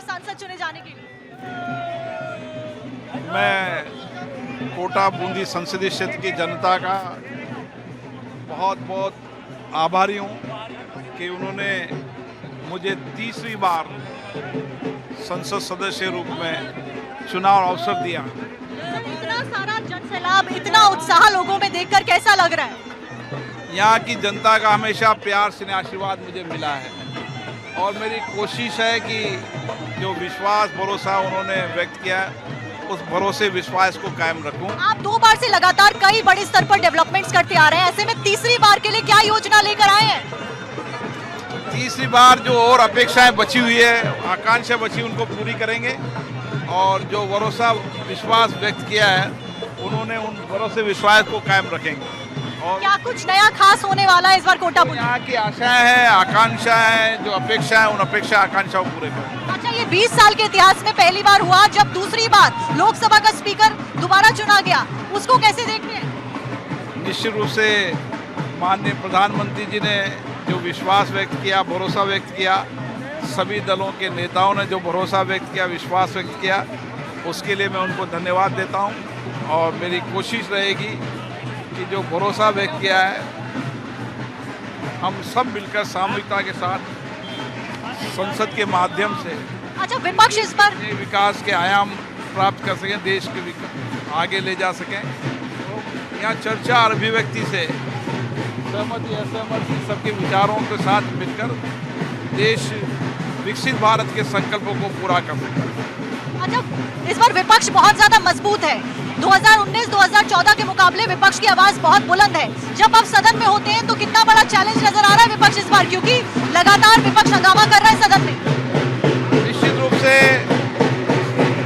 सांसद चुने जाने के लिए? मैं कोटा बूंदी संसदीय क्षेत्र की जनता का बहुत बहुत आभारी हूँ कि उन्होंने मुझे तीसरी बार संसद सदस्य रूप में चुनाव अवसर दिया। इतना सारा जनसैलाब, इतना उत्साह लोगों में देखकर कैसा लग रहा है? यहाँ की जनता का हमेशा प्यार स्नेह आशीर्वाद मुझे मिला है और मेरी कोशिश है कि जो विश्वास भरोसा उन्होंने व्यक्त किया है उस भरोसे विश्वास को कायम रखूं। आप 2 बार से लगातार कई बड़े स्तर पर डेवलपमेंट्स करते आ रहे हैं, ऐसे में तीसरी बार के लिए क्या योजना लेकर आए हैं? तीसरी बार जो और अपेक्षाएं बची हुई है, आकांक्षा बची, उनको पूरी करेंगे और जो भरोसा विश्वास व्यक्त किया है उन्होंने उन भरोसे विश्वास को कायम रखेंगे। और क्या कुछ नया खास होने वाला है इस बार कोटा बूंदी? यहाँ की आशाएं हैं, आकांक्षा है, जो अपेक्षा है उन अपेक्षा आकांक्षाओं को पूरे करेंगे। अच्छा, ये 20 साल के इतिहास में पहली बार हुआ जब दूसरी बार लोकसभा का स्पीकर दोबारा चुना गया, उसको कैसे देखते हैं? निश्चित रूप से माननीय प्रधानमंत्री जी ने जो विश्वास व्यक्त किया, भरोसा व्यक्त किया, सभी दलों के नेताओं ने जो भरोसा व्यक्त किया, विश्वास व्यक्त किया, उसके लिए मैं उनको धन्यवाद देता हूं और मेरी कोशिश रहेगी कि जो भरोसा व्यक्त किया है हम सब मिलकर सामूहिकता के साथ संसद के माध्यम से अच्छा, विपक्ष इस पर विकास के आयाम प्राप्त कर सकें, देश के आगे ले जा सकें। तो यहाँ चर्चा और अभिव्यक्ति से सहमति असहमति सबके विचारों के साथ मिलकर देश विकसित भारत के संकल्पों को पूरा कर सके। अच्छा, इस बार विपक्ष बहुत ज्यादा मजबूत है। 2019-2014 के मुकाबले विपक्ष की आवाज बहुत बुलंद है। जब आप सदन में होते हैं तो कितना बड़ा चैलेंज नजर आ रहा है विपक्ष इस बार, क्योंकि लगातार विपक्ष हंगामा कर रहा है सदन में? निश्चित रूप से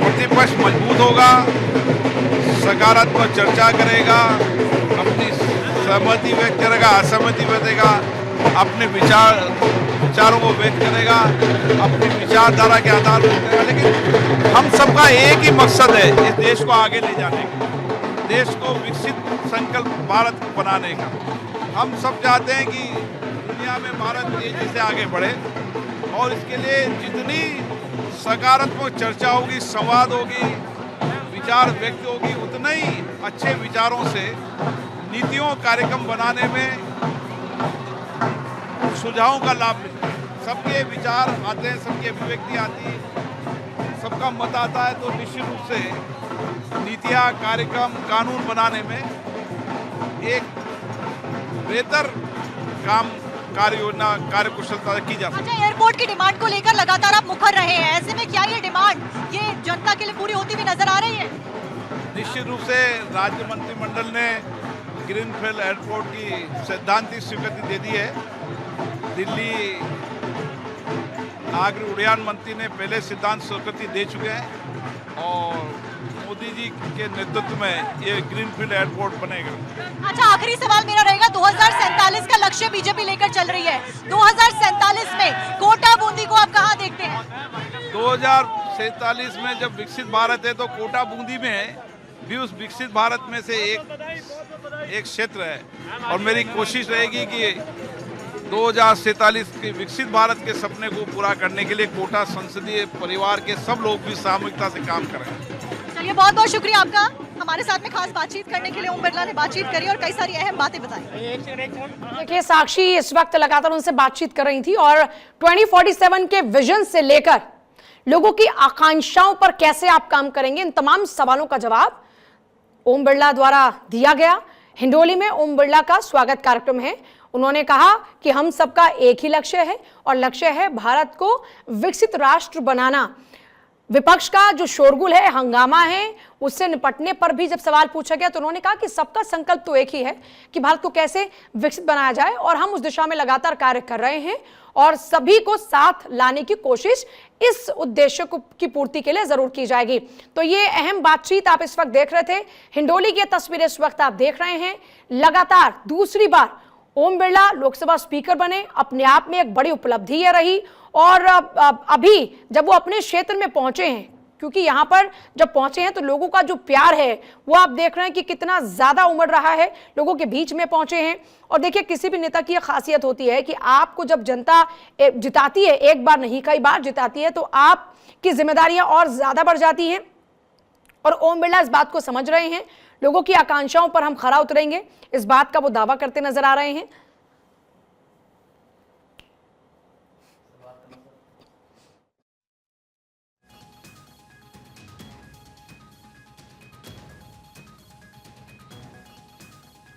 प्रतिपक्ष मजबूत होगा, सकारात्मक चर्चा करेगा, अपनी सहमति व्यक्त करेगा, असहमति व्यक्तेगा, अपने विचारों को व्यक्त करेगा, अपनी विचारधारा के आधार पर करेगा। लेकिन हम सबका एक ही मकसद है इस देश को आगे ले जाने का, देश को विकसित संकल्प भारत को बनाने का। हम सब चाहते हैं कि दुनिया में भारत तेजी से आगे बढ़े और इसके लिए जितनी सकारात्मक चर्चा होगी, संवाद होगी, विचार व्यक्त होगी, उतने ही अच्छे विचारों से नीतियों कार्यक्रम बनाने में सुझावों का लाभ मिलता है। सबके विचार आते हैं, सबकी अभिव्यक्ति आती है, सबका मत आता है, तो निश्चित रूप से नीतियाँ, कार्यक्रम, कानून बनाने में एक बेहतर काम, कार्य योजना, कार्यकुशलता की जा सकती है। अच्छा, एयरपोर्ट की डिमांड को लेकर लगातार आप मुखर रहे हैं, ऐसे में क्या ये डिमांड ये जनता के लिए पूरी होती हुई नजर आ रही है? निश्चित रूप से राज्य मंत्रिमंडल ने ग्रीनफील्ड एयरपोर्ट की सैद्धांतिक स्वीकृति दे दी है। दिल्ली नागरिक उड्डयन मंत्री ने पहले सिद्धांत स्वीकृति दे चुके हैं और मोदी जी के नेतृत्व में ये ग्रीनफील्ड एयरपोर्ट बनेगा। अच्छा, आखिरी सवाल मेरा रहेगा, 2047 का लक्ष्य बीजेपी लेकर चल रही है। 2047 में कोटा बूंदी को आप कहाँ देखते हैं? 2047 में जब विकसित भारत है तो कोटा बूंदी में भी उस विकसित भारत में से एक क्षेत्र है और मेरी कोशिश रहेगी कि 2047 के विकसित भारत के सपने को पूरा करने के लिए कोटा संसदीय परिवार के सब लोग भी सामूहिकता से काम करें। चलिए, बहुत बहुत शुक्रिया आपका हमारे साथ में खास बातचीत करने के लिए। ओम बिरला ने बातचीत करी और कई सारी अहम बातें बताई। देखिए, साक्षी इस वक्त लगातार उनसे बातचीत कर रही थी और 2047 के विजन से लेकर लोगों की आकांक्षाओं पर कैसे आप काम करेंगे, इन तमाम सवालों का जवाब ओम बिरला द्वारा दिया गया। हिंडोली में ओम बिरला का स्वागत कार्यक्रम है। उन्होंने कहा कि हम सबका एक ही लक्ष्य है और लक्ष्य है भारत को विकसित राष्ट्र बनाना। विपक्ष का जो शोरगुल है, हंगामा है, उससे निपटने पर भी जब सवाल पूछा गया तो उन्होंने कहा कि सबका संकल्प तो एक ही है कि भारत को कैसे विकसित बनाया जाए और हम उस दिशा में लगातार कार्य कर रहे हैं और सभी को साथ लाने की कोशिश इस उद्देश्य की पूर्ति के लिए जरूर की जाएगी। तो ये अहम बातचीत आप इस वक्त देख रहे थे। हिंडोली की तस्वीरें इस वक्त आप देख रहे हैं। लगातार दूसरी बार ओम बिरला लोकसभा स्पीकर बने, अपने आप में एक बड़ी उपलब्धि यह रही और अभी जब वो अपने क्षेत्र में पहुंचे हैं क्योंकि यहां पर जब पहुंचे हैं तो लोगों का जो प्यार है वो आप देख रहे हैं कि कितना ज्यादा उमड़ रहा है, लोगों के बीच में पहुंचे हैं। और देखिए, किसी भी नेता की यह खासियत होती है कि आपको जब जनता जिताती है, एक बार नहीं कई बार जिताती है, तो आपकी जिम्मेदारियां और ज्यादा बढ़ जाती हैं। और ओम बिरला इस बात को समझ रहे हैं, लोगों की आकांक्षाओं पर हम खरा उतरेंगे, इस बात का वो दावा करते नजर आ रहे हैं।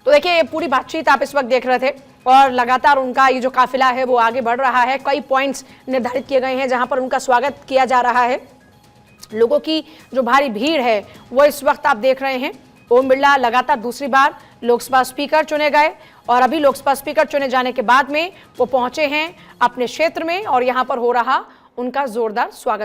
तो देखिए, ये पूरी बातचीत आप इस वक्त देख रहे थे और लगातार उनका ये जो काफिला है वो आगे बढ़ रहा है। कई पॉइंट्स निर्धारित किए गए हैं जहां पर उनका स्वागत किया जा रहा है। लोगों की जो भारी भीड़ है वो इस वक्त आप देख रहे हैं। ओम बिरला लगातार दूसरी बार लोकसभा स्पीकर चुने गए और अभी लोकसभा स्पीकर चुने जाने के बाद में वो पहुंचे हैं अपने क्षेत्र में और यहां पर हो रहा उनका जोरदार स्वागत।